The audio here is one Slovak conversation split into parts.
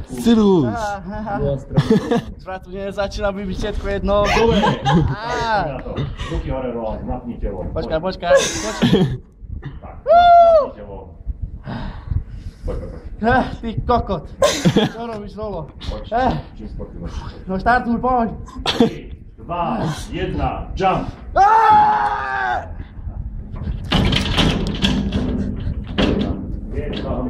Sirus! Bratu, nezačína by byť všetko jedno. Dobre, ruky hore, Roland, napni telo. Počkaj. Tak, napni telo. Poď. Ty kokot. Čo robíš, Rolo? Poď, čím skôr ty môžeš. No štartuj, poď. 3, 2, 1, jump! Je tam.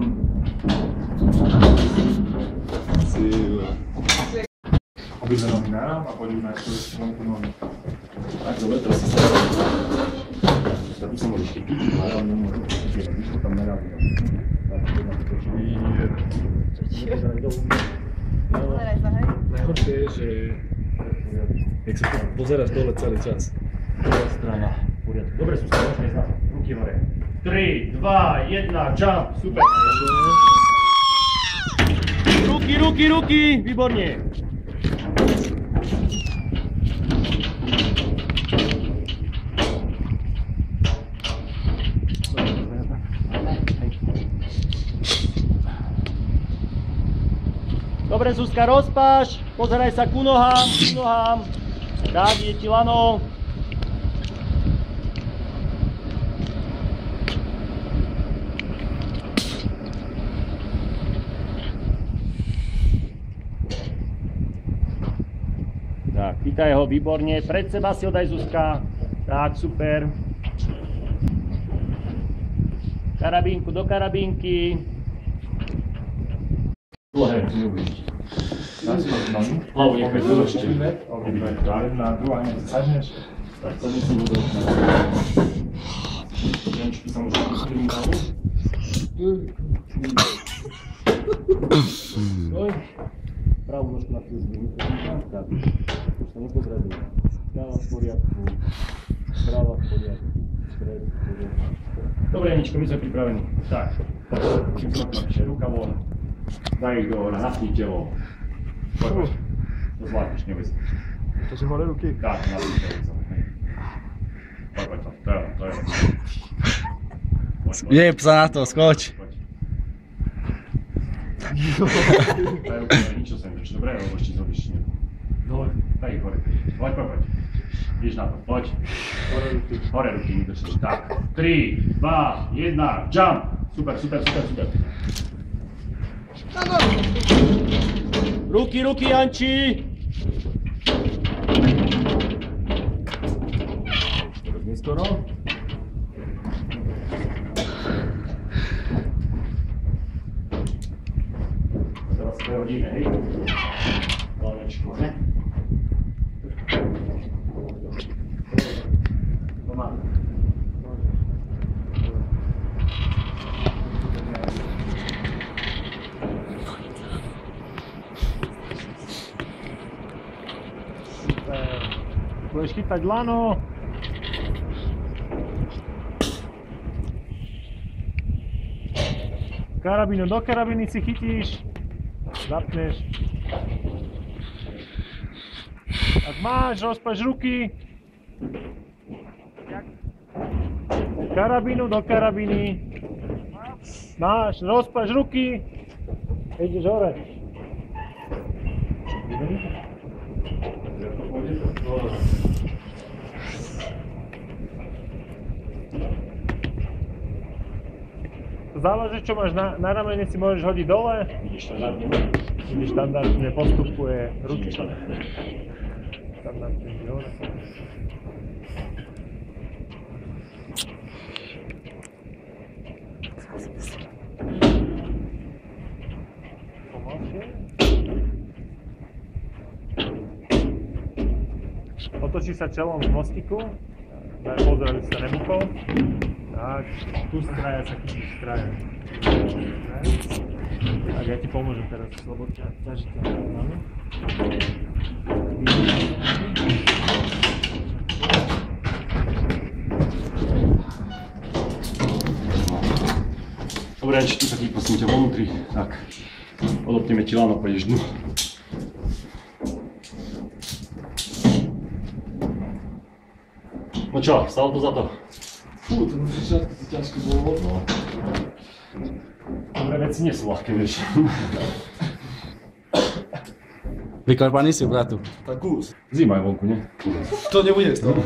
Aby sme nohy naraz a poďme na vonku nohy. Tak, dobre, teraz si sa... Tak tu sa môžeš chytiť, ale on nemôže. Když to tam narazí. Tak, poďme na to točí. Pozeraj sa, hej. Najhoršie je, že jak sa pozeráš dole celý čas. Druhá strana, v poriadku. Dobre, sú sa môžeme ísť na to. Ruky hore. 3, 2, 1, jump! Super! Ruky! Výborne! Dobre, Zuzka, rozpáš, pozeraj sa ku nohám. Tak, je ti lano. Tak, chytaj ho, výborne. Pred seba si ho daj, Zuzka. Tak, super. Karabínku do karabínky. Dlhé, neuvidíš. Hlavu nechaj dole ešte. Jedna, druhá, hneď sadneš. Tak, sadni si do dole. Jenčky sa môžu chytiť hlavu. Stoj. Pravú nožku na chvíľu zdvihnúť. Tak, už sa nepozraduje. Práva v poriadku. Práva v poriadku. Stred v poriadku. Dobre, Janičko, my sme pripravení. Tak, čím sa to napíše, ruka von. Daj ich do hora, napni telo. Poď. To zvládneš, neboj sa. Takže hore ruky. Tak, napni telo. Poď, to je. Jeb sa na to, skoč. Poď. Daj ruku, ničo sa nevíš, dobre? Lebo ešte zrobíš dole. Daj ich hore. Poď. Ideš na to, poď. Hore ruky, vydržíš. Tak, 3, 2, 1, jump! Super. Ruky, Janči! Neskoro. Teraz 2 hodiny, hej? Hlavnečko, ne? Doma. Budeš chytať lano. Karabínu do karabíny si chytíš. Zapneš. Ak máš, rozpaš ruky. Karabínu do karabíny. Máš, rozpaš ruky. Ideš hore. Záleží, čo máš na ramene, si môžeš hodiť dole. Vidíš, štandardne postupuje ruky. Štandardne ide hore. Pomalšie. Otočí sa čelom v mostiku. Daj pozor, aby sa nemúkol. Tak, tu z kraja sa chytíš z kraja. Tak ja ti pomôžem teraz, lebo ťažite máme. Dobre, tu sa ti prosím ťa vonútri. Tak, odopneme ti lano, pôjdeš dnu. No čo, stalo to za to? Fú, to začiatku to ťažko bolo, no. Dobre, veci nie sú ľahké, vieš. Vykorpaný si, bratu. Tak kus. Zima je vonku, nie? To nebude z toho.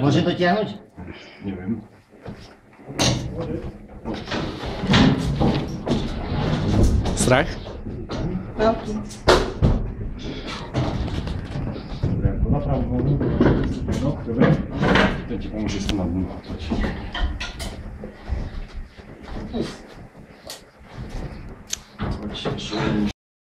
Môžem to tiahnuť? Neviem. Strach? Veľký. Dobre, ako na pravú nohu. No, dobre. To ti pomôže sa na dnu.